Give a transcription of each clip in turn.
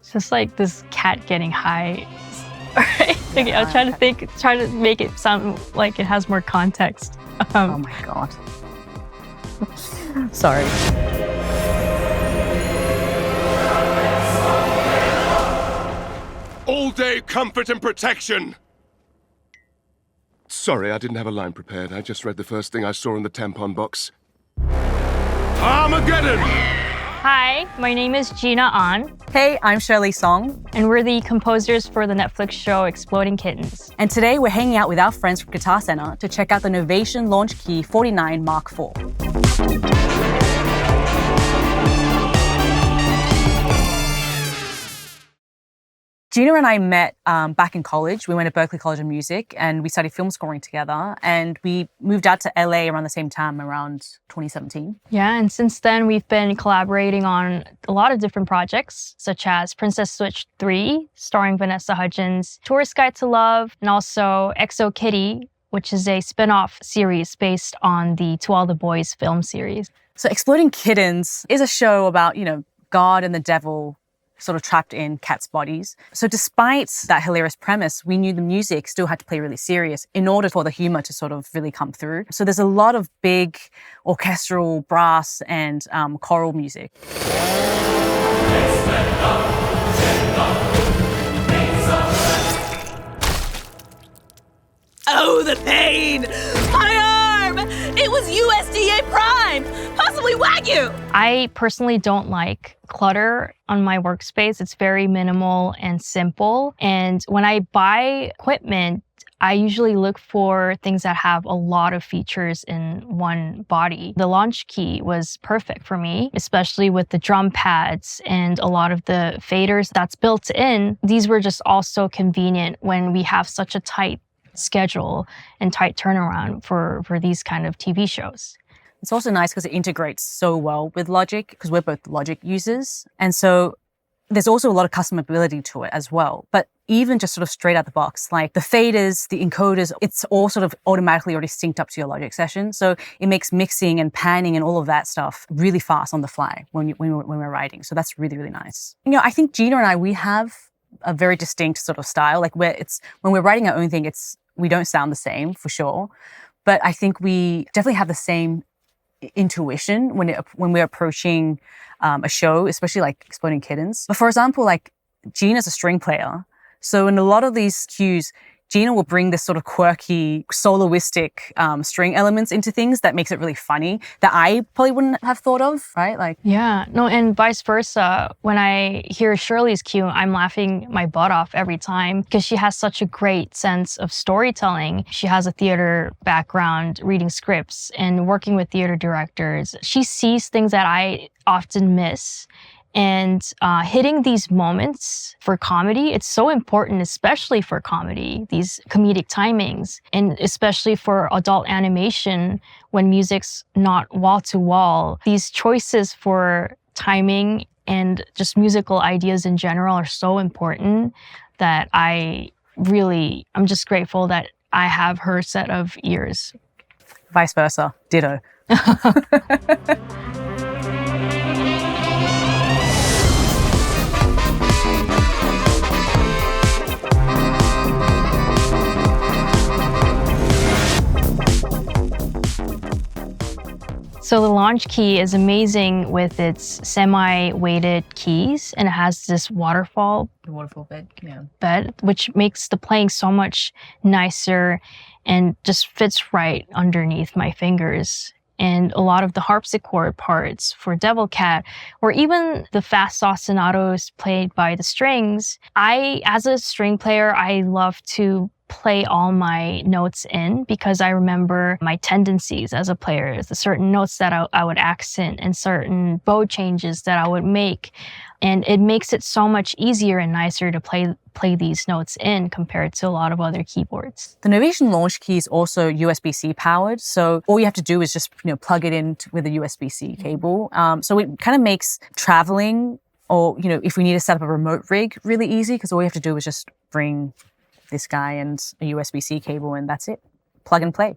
It's just like this cat getting high. Alright, okay, I'll try to make it sound like it has more context. Oh my God. Sorry. All day comfort and protection! Sorry, I didn't have a line prepared. I just read the first thing I saw in the tampon box. Armageddon! Hi, my name is Jina An, Hey, I'm Shirley Song. and we're the composers for the Netflix show Exploding Kittens. And today we're hanging out with our friends from Guitar Center to check out the Novation Launchkey 49 Mk4. Jina and I met back in college. We went to Berklee College of Music and we studied film scoring together. And we moved out to LA around the same time, around 2017. Yeah, and since then we've been collaborating on a lot of different projects, such as Princess Switch 3, starring Vanessa Hudgens, Tourist Guide to Love, and also XO Kitty, which is a spin-off series based on the To All the Boys film series. So Exploding Kittens is a show about, God and the devil sort of trapped in cats' bodies. So despite that hilarious premise, we knew the music still had to play really serious in order for the humor to sort of really come through. So there's a lot of big orchestral, brass, and choral music. Oh, the pain! My arm! It was USDA Prime! Possibly Wagyu! I personally don't like clutter on my workspace. It's very minimal and simple. And when I buy equipment, I usually look for things that have a lot of features in one body. The Launchkey was perfect for me, especially with the drum pads and a lot of the faders that's built in. These were just also convenient when we have such a tight schedule and tight turnaround for these kind of TV shows. It's also nice because it integrates so well with Logic because we're both Logic users. And so there's also a lot of customability to it as well. But even just sort of straight out the box, like the faders, the encoders, it's all sort of automatically already synced up to your Logic session. So it makes mixing and panning and all of that stuff really fast on the fly when we're writing. So that's really, really nice. I think Jina and I, we have a very distinct sort of style. Like when we're writing our own thing, we don't sound the same for sure. But I think we definitely have the same intuition when we're approaching a show, especially like Exploding Kittens. But for example, like Gina's a string player. So in a lot of these cues, Jina will bring this sort of quirky, soloistic string elements into things that makes it really funny that I probably wouldn't have thought of, right? Yeah, no, and vice versa. When I hear Shirley's cue, I'm laughing my butt off every time because she has such a great sense of storytelling. She has a theater background, reading scripts and working with theater directors. She sees things that I often miss. And hitting these moments for comedy, it's so important, especially for comedy, these comedic timings, and especially for adult animation when music's not wall to wall. These choices for timing and just musical ideas in general are so important that I'm just grateful that I have her set of ears. Vice versa, ditto. So the Launchkey is amazing with its semi-weighted keys, and it has this waterfall bed, which makes the playing so much nicer and just fits right underneath my fingers. And a lot of the harpsichord parts for Devil Cat, or even the fast ostinatos played by the strings. As a string player, I love to play all my notes in because I remember my tendencies as a player, the certain notes that I would accent and certain bow changes that I would make. And it makes it so much easier and nicer to play these notes in compared to a lot of other keyboards. The Novation Launchkey is also USB-C powered. So all you have to do is just plug it in with a USB-C cable. So it kind of makes traveling or, if we need to set up a remote rig really easy because all you have to do is just bring this guy and a USB-C cable and that's it. Plug and play.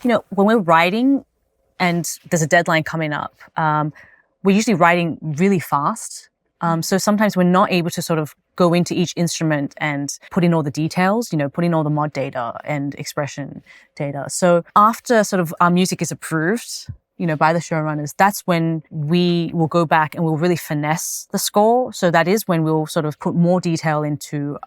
when we're writing and there's a deadline coming up, we're usually writing really fast. So sometimes we're not able to sort of go into each instrument and put in all the details, put in all the mod data and expression data. So after sort of our music is approved, by the showrunners, that's when we will go back and we'll really finesse the score. So that is when we'll sort of put more detail into,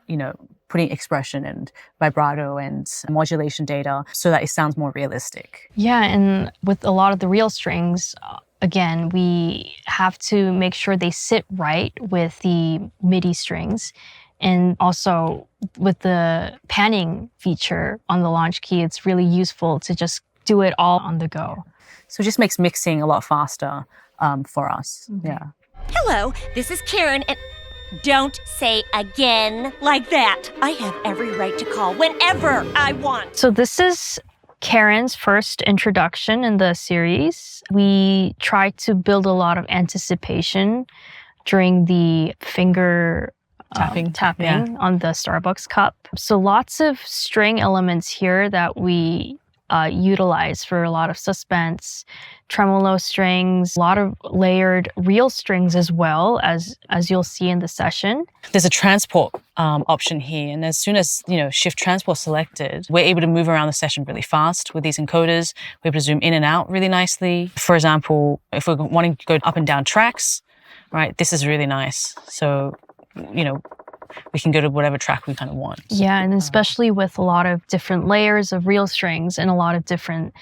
putting expression and vibrato and modulation data so that it sounds more realistic. Yeah, and with a lot of the real strings, again, we have to make sure they sit right with the MIDI strings. And also with the panning feature on the Launchkey, it's really useful to just do it all on the go. So it just makes mixing a lot faster for us. Mm-hmm. Yeah. Hello, this is Karen, and don't say again like that. I have every right to call whenever I want. So this is Karen's first introduction in the series. We tried to build a lot of anticipation during the finger tapping on the Starbucks cup. So lots of string elements here that we utilize for a lot of suspense, tremolo strings, a lot of layered real strings as well, as you'll see in the session. There's a transport option here, and as soon as shift transport selected, we're able to move around the session really fast with these encoders. We're able to zoom in and out really nicely. For example, if we're wanting to go up and down tracks, right, this is really nice. So we can go to whatever track we kind of want. Yeah, and especially with a lot of different layers of real strings and a lot of different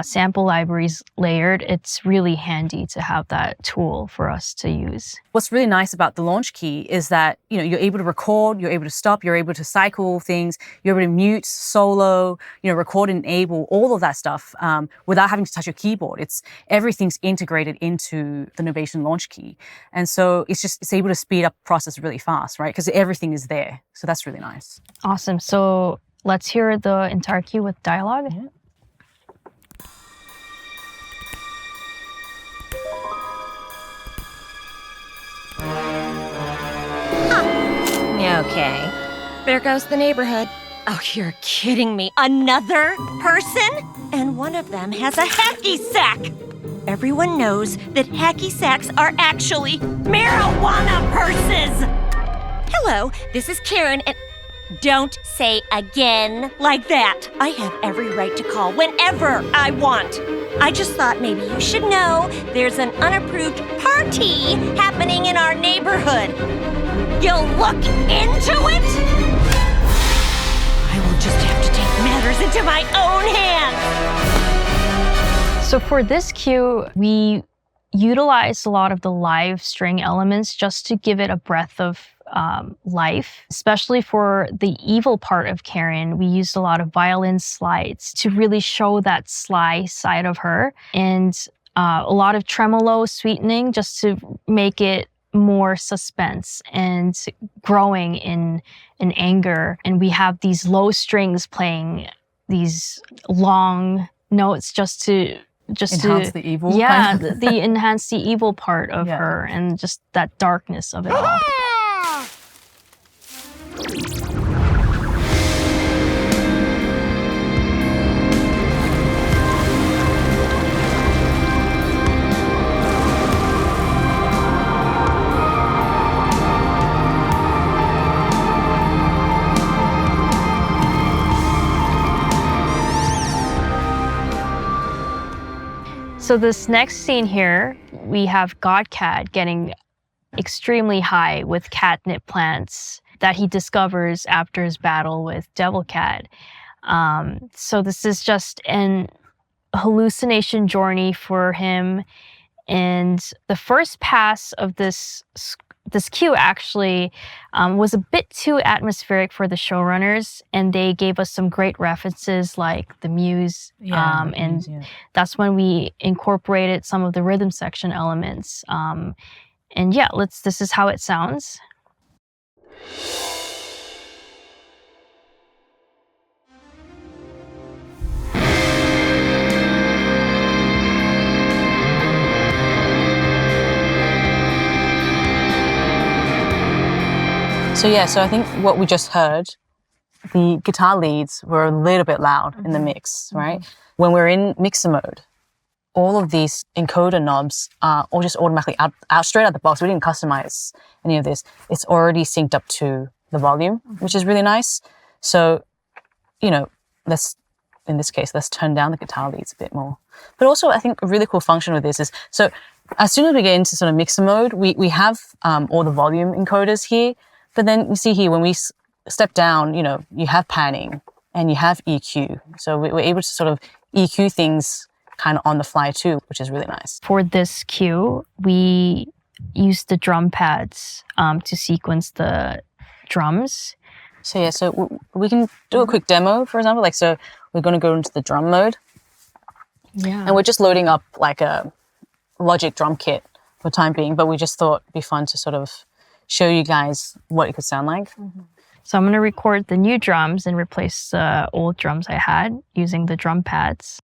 sample libraries layered, it's really handy to have that tool for us to use. What's really nice about the Launchkey is that, you're able to record, you're able to stop, you're able to cycle things, you're able to mute, solo, record and enable, all of that stuff without having to touch your keyboard. Everything's integrated into the Novation Launchkey. And so it's able to speed up the process really fast, right? Because everything is there. So that's really nice. Awesome. So let's hear the entire cue with dialogue. Yeah. Okay. There goes the neighborhood. Oh, you're kidding me. Another person? And one of them has a hacky sack. Everyone knows that hacky sacks are actually marijuana purses. Hello, this is Karen, and don't say again like that. I have every right to call whenever I want. I just thought maybe you should know there's an unapproved party happening in our neighborhood. You'll look into it? I will just have to take matters into my own hands. So for this cue, we utilized a lot of the live string elements just to give it a breath of life. Especially for the evil part of Karen, we used a lot of violin slides to really show that sly side of her, and a lot of tremolo sweetening just to make it more suspense and growing in anger. And we have these low strings playing these long notes just to enhance the evil. Yeah, the enhance the evil part of her and just that darkness of it all. So this next scene here, we have Godcat getting extremely high with catnip plants that he discovers after his battle with Devil Cat. So this is just an hallucination journey for him. And the first pass of this cue actually was a bit too atmospheric for the showrunners, and they gave us some great references like the Muse, that's when we incorporated some of the rhythm section elements. And yeah, this is how it sounds. So I think what we just heard the guitar leads were a little bit loud in the mix, right? When we're in mixer mode, all of these encoder knobs are all just automatically out straight out the box. We didn't customize any of this. It's already synced up to the volume, which is really nice. So, you know, in this case, let's turn down the guitar leads a bit more. But also, I think a really cool function with this is, so as soon as we get into sort of mixer mode, we have all the volume encoders here. But then you see here, when we step down, you know, you have panning and you have EQ. So we're able to sort of EQ things kind of on the fly too, which is really nice. For this cue, we use the drum pads to sequence the drums. So yeah, so we can do a quick demo, for example. Like, so we're going to go into the drum mode. Yeah. And we're just loading up like a Logic drum kit for the time being, but we just thought it'd be fun to sort of show you guys what it could sound like. So I'm going to record the new drums and replace the old drums I had using the drum pads.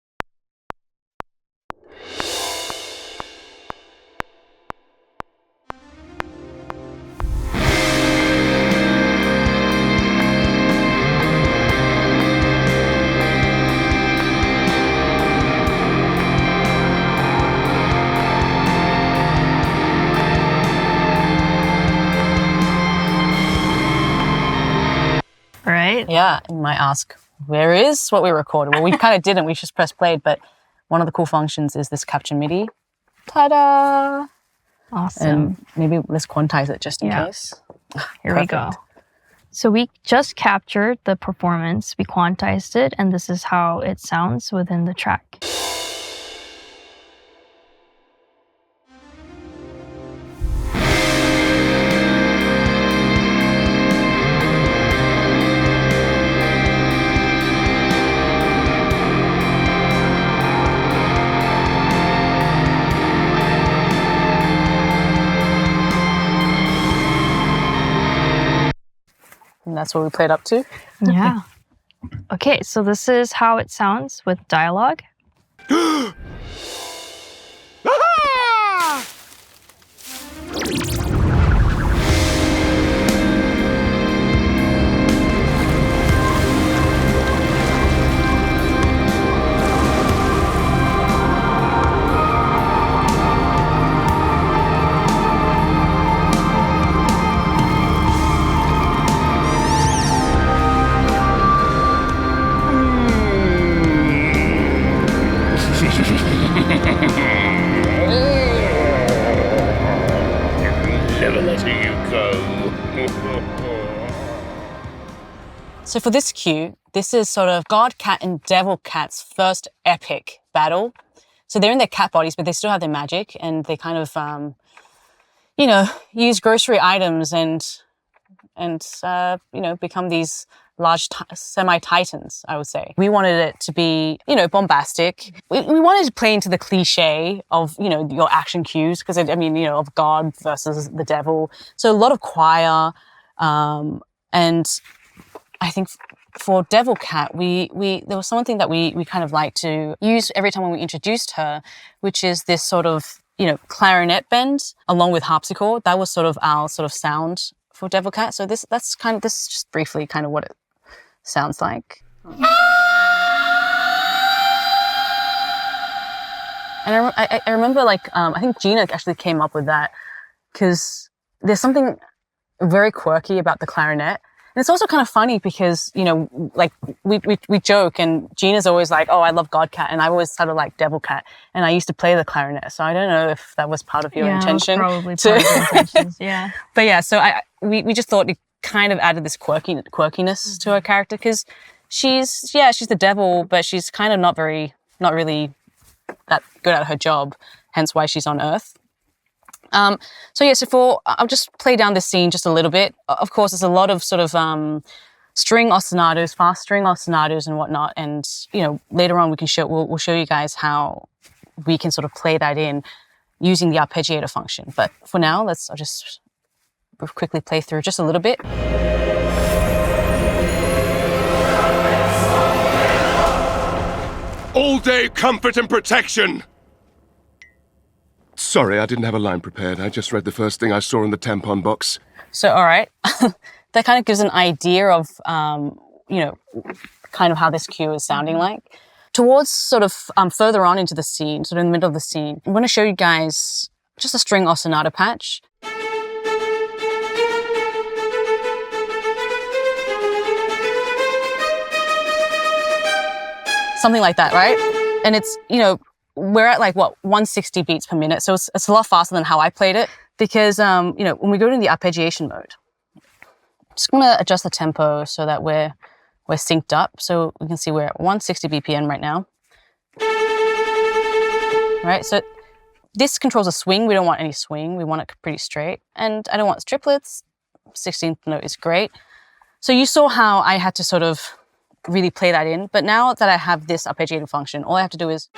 Right? Yeah, you might ask, where is what we recorded? Well, we kind of didn't. We just pressed played, but one of the cool functions is this capture MIDI. Ta-da! Awesome. And maybe let's quantize it just in case. Here we go. So we just captured the performance, we quantized it, and this is how it sounds within the track. And that's what we played up to. Yeah. Okay, so this is how it sounds with dialogue. Never letting you go. So for this cue, this is sort of God Cat and Devil Cat's first epic battle. So they're in their cat bodies, but they still have their magic, and they kind of, you know, use grocery items and you know, become these large semi-titans, I would say. We wanted it to be, you know, bombastic. We wanted to play into the cliche of, you know, your action cues, because I mean, you know, of God versus the devil. So a lot of choir, and I think for Devil Cat, there was something that we kind of like to use every time when we introduced her, which is this sort of, you know, clarinet bend along with harpsichord. That was sort of our sort of sound for Devil Cat. So this is just briefly kind of what it sounds like. And I remember, like, I think Jina actually came up with that, because there's something very quirky about the clarinet. And it's also kind of funny because, you know, like we joke, and Gina's always like, oh, I love God Cat, and I always sort of like Devil Cat, and I used to play the clarinet. So I don't know if that was part of your intention. Probably part of your intentions, yeah. But yeah, so we just thought it kind of added this quirkiness to her character, because she's the devil, but she's kind of not really that good at her job, hence why she's on Earth. So I'll just play down this scene just a little bit. Of course, there's a lot of sort of string ostinatos, fast string ostinatos and whatnot. And, you know, later on we'll show you guys how we can sort of play that in using the arpeggiator function. But for now, I'll just quickly play through just a little bit. All day comfort and protection! Sorry, I didn't have a line prepared. I just read the first thing I saw in the tampon box. So, all right. That kind of gives an idea of you know, kind of how this cue is sounding like. Towards sort of further on into the scene, sort of in the middle of the scene, I'm going to show you guys just a string ostinato patch. Something like that, right? And it's, you know, we're at like, what, 160 beats per minute. So it's a lot faster than how I played it because, you know, when we go into the arpeggiation mode, I'm just going to adjust the tempo so that we're synced up. So we can see we're at 160 BPM right now. Right, so this controls a swing. We don't want any swing. We want it pretty straight. And I don't want triplets. 16th note is great. So you saw how I had to sort of really play that in. But now that I have this arpeggiator function, all I have to do is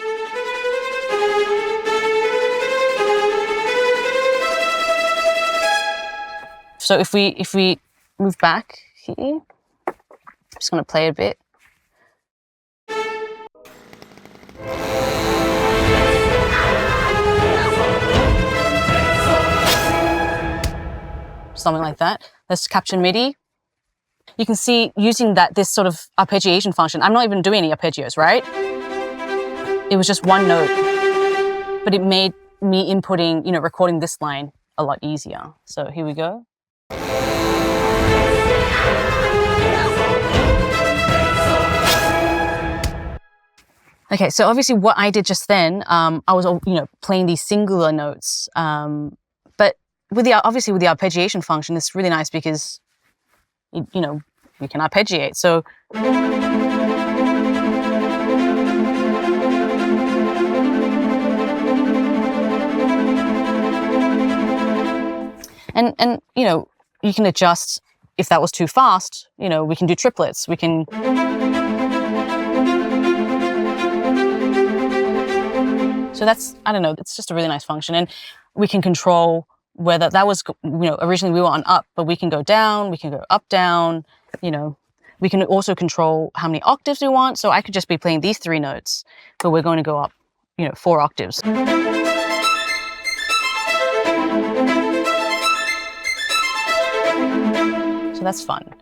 so if we move back here, I'm just going to play a bit. Something like that. Let's capture MIDI. You can see using this sort of arpeggiation function, I'm not even doing any arpeggios, right? It was just one note, but it made me inputting, you know, recording this line a lot easier. So here we go. Okay, so obviously what I did just then, I was, you know, playing these singular notes, but obviously with the arpeggiation function, it's really nice because, you know, we can arpeggiate. So and you know, you can adjust if that was too fast. You know, we can do triplets. We can. So that's, I don't know, it's just a really nice function, and we can control whether that was, you know, originally we were on up, but we can go down, we can go up, down, you know. We can also control how many octaves we want. So I could just be playing these 3 notes, but we're going to go up, you know, 4 octaves. So that's fun.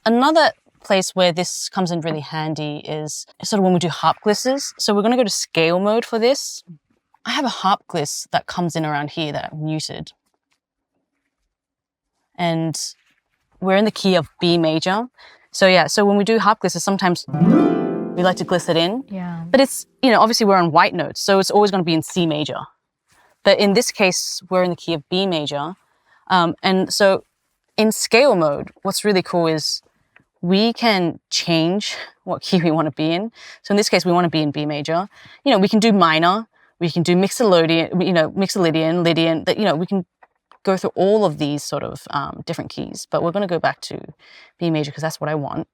Another place where this comes in really handy is sort of when we do harp glisses. So we're going to go to scale mode for this. I have a harp gliss that comes in around here that I've muted. And we're in the key of B major. So yeah, so when we do harp glisses, sometimes we like to gliss it in. Yeah. But it's, you know, obviously we're on white notes, so it's always going to be in C major. But in this case, we're in the key of B major. And so in scale mode, what's really cool is we can change what key we want to be in. So in this case, we want to be in B major. You know, we can do minor, we can do mixolydian, you know, Lydian, that, you know, we can go through all of these sort of different keys, but we're going to go back to B major because that's what I want.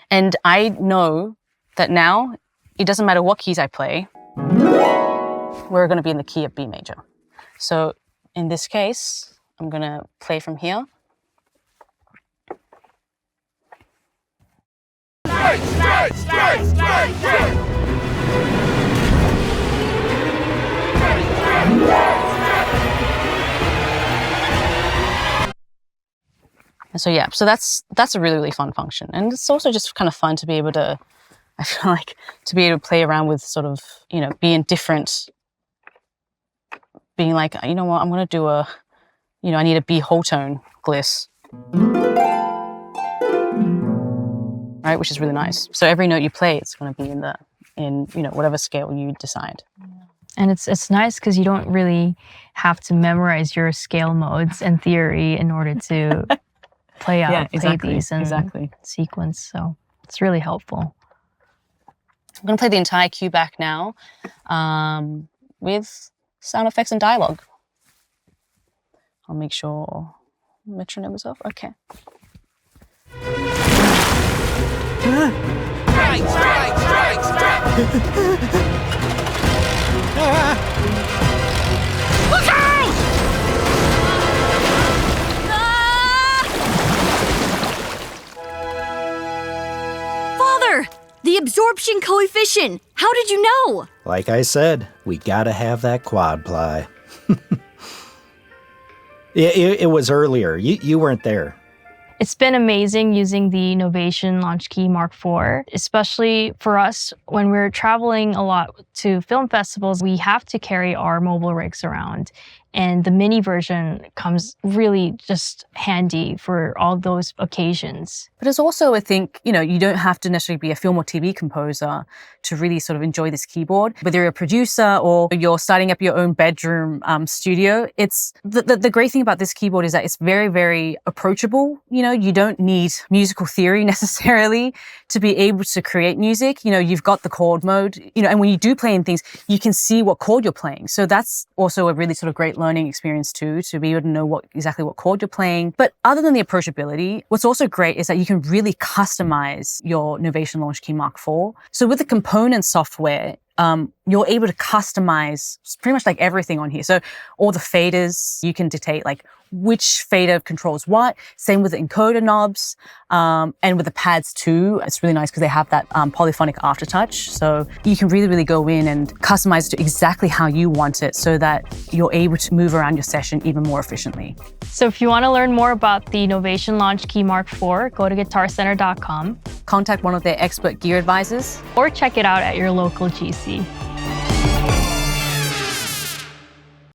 And I know that now it doesn't matter what keys I play, we're going to be in the key of B major. So in this case, I'm going to play from here. And so yeah, so that's a really, really fun function. And it's also just kind of fun to be able to, I feel like, to be able to play around with sort of, you know, being different, being like, you know what, I'm going to do a, you know, I need a B whole tone gliss. Right, which is really nice. So every note you play, it's going to be in you know, whatever scale you decide. And it's nice because you don't really have to memorize your scale modes and theory in order to play these in sequence. So it's really helpful. I'm going to play the entire cue back now with sound effects and dialogue. I'll make sure metronome is off. Okay. Strike! Look out! Father! The absorption coefficient! How did you know? Like I said, we gotta have that quad ply. It was earlier. You weren't there. It's been amazing using the Novation Launchkey Mk4, especially for us when we're traveling a lot to film festivals. We have to carry our mobile rigs around. And the mini version comes really just handy for all those occasions. But it's also, I think, you don't have to necessarily be a film or TV composer to really sort of enjoy this keyboard. Whether you're a producer or you're starting up your own bedroom studio, it's the great thing about this keyboard is that it's very, very approachable. You don't need musical theory necessarily to be able to create music. You've got the chord mode, and when you do play in things, you can see what chord you're playing. So that's also a really sort of great learning experience too, to be able to know exactly what chord you're playing. But other than the approachability, what's also great is that you can really customize your Novation Launchkey Mk4. So with the component software, you're able to customize pretty much like everything on here. So all the faders, you can dictate like which fader controls what. Same with the encoder knobs, and with the pads too. It's really nice because they have that polyphonic aftertouch. So you can really, really go in and customize it to exactly how you want it so that you're able to move around your session even more efficiently. So if you want to learn more about the Novation Launchkey Mk4, go to guitarcenter.com. Contact one of their expert gear advisors. Or check it out at your local GC.